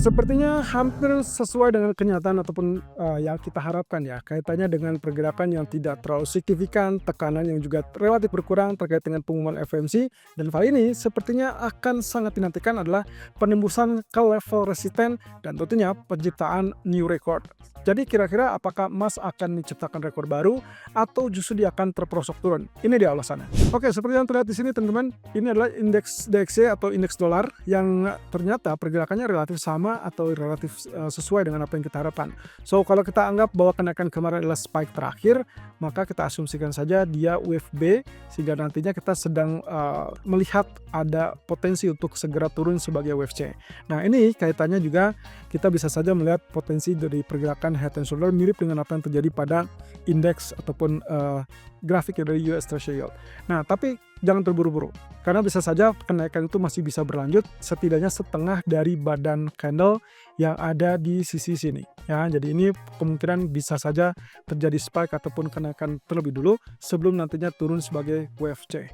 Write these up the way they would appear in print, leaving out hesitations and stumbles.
Sepertinya hampir sesuai dengan kenyataan ataupun, yang kita harapkan ya, kaitannya dengan pergerakan yang tidak terlalu signifikan, tekanan yang juga relatif berkurang terkait dengan pengumuman FOMC, dan kali ini sepertinya akan sangat dinantikan adalah penembusan ke level resisten dan tentunya penciptaan new record. Jadi kira-kira apakah emas akan menciptakan rekor baru atau justru dia akan terperosok turun? Ini dia alasannya. Oke, seperti yang terlihat di sini teman-teman, ini adalah indeks DXY atau indeks dolar yang ternyata pergerakannya relatif sama atau relatif sesuai dengan apa yang kita harapkan. So, kalau kita anggap bahwa kenaikan kemarin adalah spike terakhir, maka kita asumsikan saja dia UFB sehingga nantinya kita sedang melihat ada potensi untuk segera turun sebagai UFC. Nah, ini kaitannya juga kita bisa saja melihat potensi dari pergerakan head and shoulder mirip dengan apa yang terjadi pada indeks ataupun grafik dari US Treasury Yield. Nah, tapi jangan terburu-buru karena bisa saja kenaikan itu masih bisa berlanjut setidaknya setengah dari badan candle yang ada di sisi sini ya. Jadi ini kemungkinan bisa saja terjadi spike ataupun kenaikan terlebih dulu sebelum nantinya turun sebagai WFC.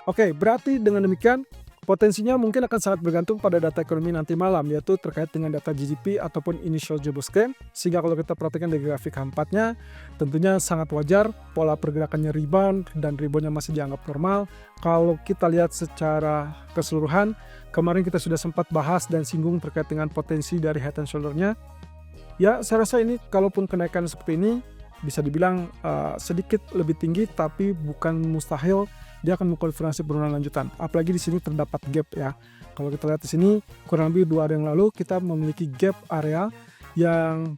Oke, berarti dengan demikian potensinya mungkin akan sangat bergantung pada data ekonomi nanti malam, yaitu terkait dengan data GDP ataupun Initial Jobs Claim. Sehingga kalau kita perhatikan dari grafik H4-nya, tentunya sangat wajar pola pergerakannya rebound dan reboundnya masih dianggap normal. Kalau kita lihat secara keseluruhan, kemarin kita sudah sempat bahas dan singgung terkait dengan potensi dari head and shoulder-nya. Ya, saya rasa ini kalaupun kenaikan seperti ini, bisa dibilang sedikit lebih tinggi, tapi bukan mustahil dia akan mengkonfirmasi penurunan lanjutan. Apalagi di sini terdapat gap ya. Kalau kita lihat di sini kurang lebih 2 hari yang lalu kita memiliki gap area yang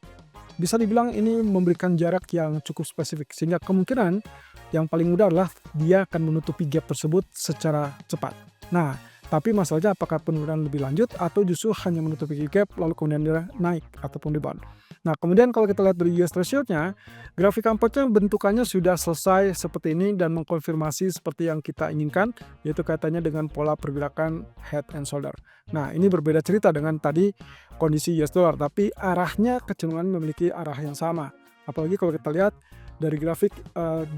bisa dibilang ini memberikan jarak yang cukup spesifik, sehingga kemungkinan yang paling mudah adalah dia akan menutupi gap tersebut secara cepat. Nah, tapi masalahnya apakah penurunan lebih lanjut atau justru hanya menutupi gap lalu kemudian dia naik ataupun rebound. Nah, kemudian kalau kita lihat dari US Treasury-nya, grafik H4-nya bentukannya sudah selesai seperti ini dan mengkonfirmasi seperti yang kita inginkan, yaitu kaitannya dengan pola pergerakan head and shoulder. Nah, ini berbeda cerita dengan tadi kondisi US dollar, tapi arahnya kecenderungan memiliki arah yang sama. Apalagi kalau kita lihat dari grafik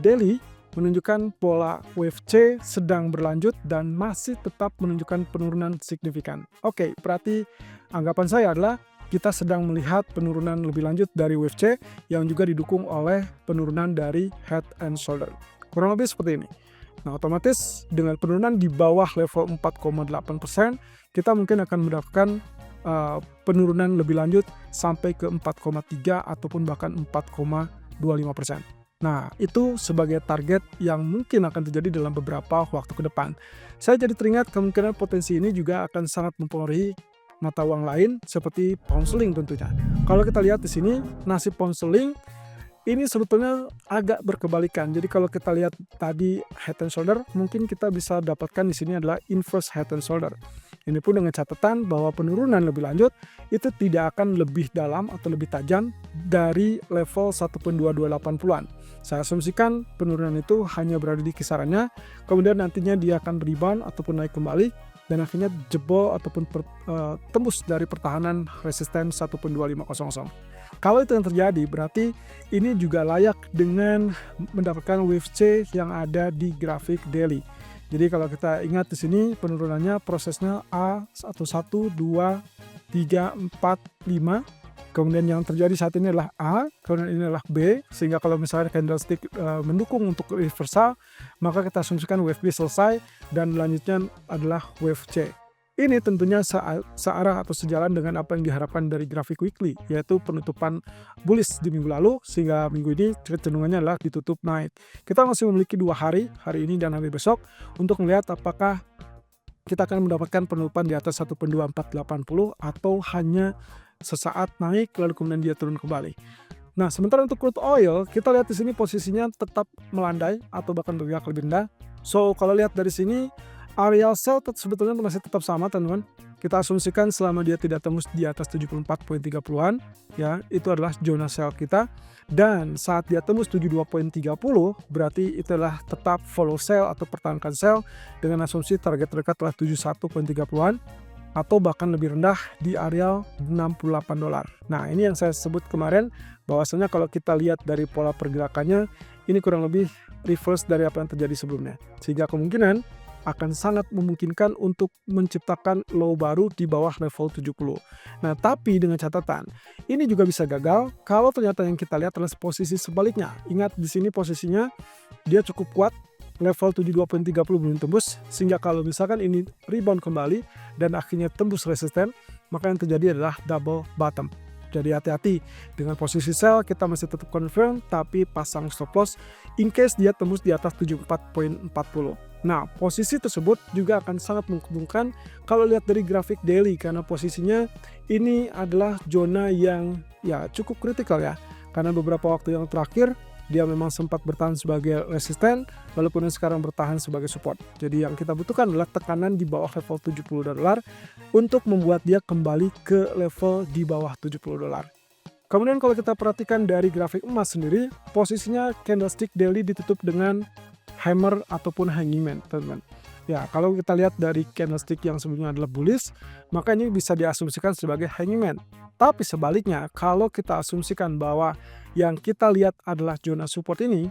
daily, menunjukkan pola WFC sedang berlanjut dan masih tetap menunjukkan penurunan signifikan. Oke, berarti anggapan saya adalah kita sedang melihat penurunan lebih lanjut dari WFC yang juga didukung oleh penurunan dari head and shoulder. Kurang lebih seperti ini. Nah, otomatis dengan penurunan di bawah level 4,8%, kita mungkin akan mendapatkan penurunan lebih lanjut sampai ke 4,3 ataupun bahkan 4,25%. Nah, itu sebagai target yang mungkin akan terjadi dalam beberapa waktu ke depan. Saya jadi teringat kemungkinan potensi ini juga akan sangat mempengaruhi mata uang lain seperti pound sterling tentunya. Kalau kita lihat di sini, nasib pound sterling ini sebetulnya agak berkebalikan. Jadi kalau kita lihat tadi head and shoulder, mungkin kita bisa dapatkan di sini adalah inverse head and shoulder. Ini pun dengan catatan bahwa penurunan lebih lanjut itu tidak akan lebih dalam atau lebih tajam dari level 1.2280-an. Saya asumsikan penurunan itu hanya berada di kisarannya, kemudian nantinya dia akan rebound ataupun naik kembali dan akhirnya jebol ataupun tembus dari pertahanan resisten 1.2500. Kalau itu yang terjadi, berarti ini juga layak dengan mendapatkan wave C yang ada di grafik daily. Jadi kalau kita ingat di sini penurunannya prosesnya A11, 2, 3, 4, 5. Kemudian yang terjadi saat ini adalah A, kemudian ini adalah B, sehingga kalau misalnya candlestick mendukung untuk reversal, maka kita asumsikan wave B selesai dan lanjutnya adalah wave C. Ini tentunya searah atau sejalan dengan apa yang diharapkan dari grafik weekly, yaitu penutupan bullish di minggu lalu, sehingga minggu ini kecenderungannya adalah ditutup naik. Kita masih memiliki 2 hari ini dan hari besok, untuk melihat apakah kita akan mendapatkan penutupan di atas 1.2480 atau hanya sesaat naik lalu kemudian dia turun kembali. Nah, sementara untuk crude oil, kita lihat di sini posisinya tetap melandai atau bahkan bergerak lebih rendah. So, kalau lihat dari sini, area sell sebetulnya masih tetap sama, teman-teman. Kita asumsikan selama dia tidak tembus di atas 74.30-an, ya, itu adalah zona sell kita. Dan saat dia tembus 72.30, berarti itu adalah tetap follow sell atau pertahankan sell dengan asumsi target terdekat adalah 71.30-an. Atau bahkan lebih rendah di area $68. Nah, ini yang saya sebut kemarin, bahwasanya kalau kita lihat dari pola pergerakannya, ini kurang lebih reverse dari apa yang terjadi sebelumnya. Sehingga kemungkinan akan sangat memungkinkan untuk menciptakan low baru di bawah level 70. Nah, tapi dengan catatan, ini juga bisa gagal kalau ternyata yang kita lihat adalah posisi sebaliknya. Ingat di sini posisinya dia cukup kuat, level 72.30 belum tembus, sehingga kalau misalkan ini rebound kembali dan akhirnya tembus resisten, maka yang terjadi adalah double bottom. Jadi hati-hati dengan posisi sell, kita masih tetap confirm tapi pasang stop loss in case dia tembus di atas 74.40. Nah, posisi tersebut juga akan sangat menguntungkan kalau lihat dari grafik daily, karena posisinya ini adalah zona yang ya cukup kritikal ya, karena beberapa waktu yang terakhir dia memang sempat bertahan sebagai resisten, lalu kemudian sekarang bertahan sebagai support. Jadi yang kita butuhkan adalah tekanan di bawah level 70 dolar untuk membuat dia kembali ke level di bawah 70 dolar. Kemudian kalau kita perhatikan dari grafik emas sendiri, posisinya candlestick daily ditutup dengan hammer ataupun hanging man, teman-teman. Ya, kalau kita lihat dari candlestick yang sebelumnya adalah bullish, maka ini bisa diasumsikan sebagai hanging man. Tapi sebaliknya, kalau kita asumsikan bahwa yang kita lihat adalah zona support ini,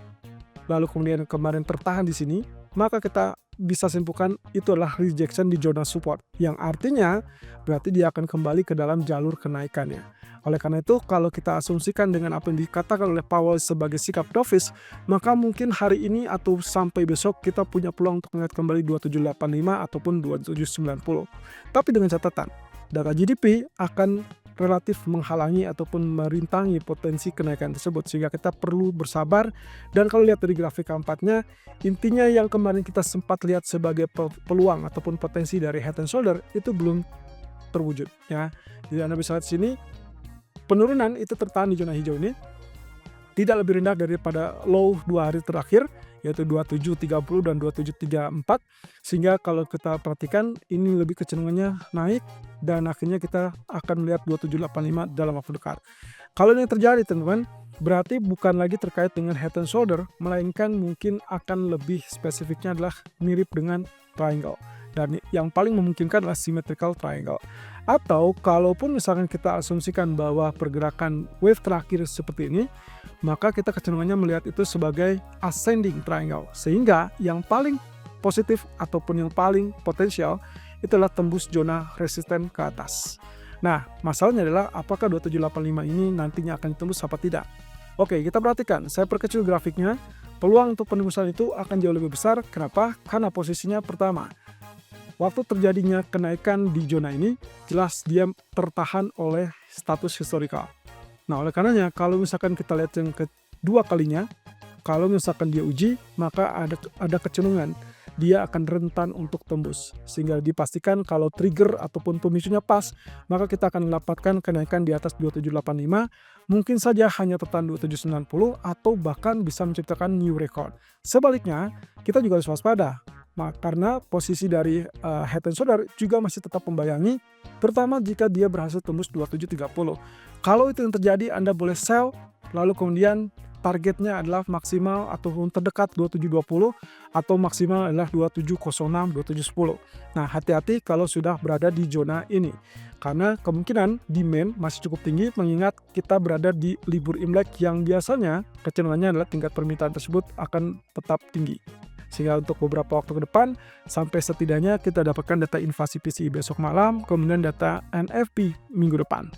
lalu kemudian kemarin tertahan di sini, maka kita bisa simpulkan itu adalah rejection di zona support, yang artinya berarti dia akan kembali ke dalam jalur kenaikannya. Oleh karena itu, kalau kita asumsikan dengan apa yang dikatakan oleh Powell sebagai sikap dovish, maka mungkin hari ini atau sampai besok kita punya peluang untuk melihat kembali 2785 ataupun 2790. Tapi dengan catatan, data GDP akan relatif menghalangi ataupun merintangi potensi kenaikan tersebut, sehingga kita perlu bersabar. Dan kalau lihat dari grafik keempatnya, intinya yang kemarin kita sempat lihat sebagai peluang ataupun potensi dari head and shoulder itu belum terwujud ya. Jadi Anda bisa lihat sini, penurunan itu tertahan di zona hijau ini, tidak lebih rendah daripada low 2 hari terakhir, yaitu 2730 dan 2734, sehingga kalau kita perhatikan ini lebih kecenderungannya naik dan akhirnya kita akan melihat 2785 dalam waktu dekat. Kalau ini terjadi teman-teman, berarti bukan lagi terkait dengan head and shoulder, melainkan mungkin akan lebih spesifiknya adalah mirip dengan triangle, dan yang paling memungkinkan adalah symmetrical triangle. Atau kalaupun misalkan kita asumsikan bahwa pergerakan wave terakhir seperti ini, maka kita kecenderungannya melihat itu sebagai ascending triangle, sehingga yang paling positif ataupun yang paling potensial itulah tembus zona resisten ke atas. Nah, masalahnya adalah apakah 2785 ini nantinya akan ditembus apa tidak. Oke, kita perhatikan, saya perkecil grafiknya. Peluang untuk penembusan itu akan jauh lebih besar. Kenapa? Karena posisinya pertama, waktu terjadinya kenaikan di zona ini, jelas dia tertahan oleh status historical. Nah, oleh karenanya, kalau misalkan kita lihat yang kedua kalinya, kalau misalkan dia uji, maka ada kecenderungan dia akan rentan untuk tembus. Sehingga dipastikan kalau trigger ataupun pemicunya pas, maka kita akan mendapatkan kenaikan di atas 2785, mungkin saja hanya tertahan 2790, atau bahkan bisa menciptakan new record. Sebaliknya, kita juga harus waspada. Karena posisi dari head and shoulder juga masih tetap membayangi, terutama jika dia berhasil tembus 2730. Kalau itu yang terjadi, Anda boleh sell, lalu kemudian targetnya adalah maksimal ataupun terdekat 2720, atau maksimal adalah 2706, 2710. Nah, hati-hati kalau sudah berada di zona ini, karena kemungkinan demand masih cukup tinggi mengingat kita berada di libur Imlek yang biasanya kecenderungannya adalah tingkat permintaan tersebut akan tetap tinggi. Sehingga untuk beberapa waktu ke depan, sampai setidaknya kita dapatkan data invasi PCI besok malam, kemudian data NFP minggu depan.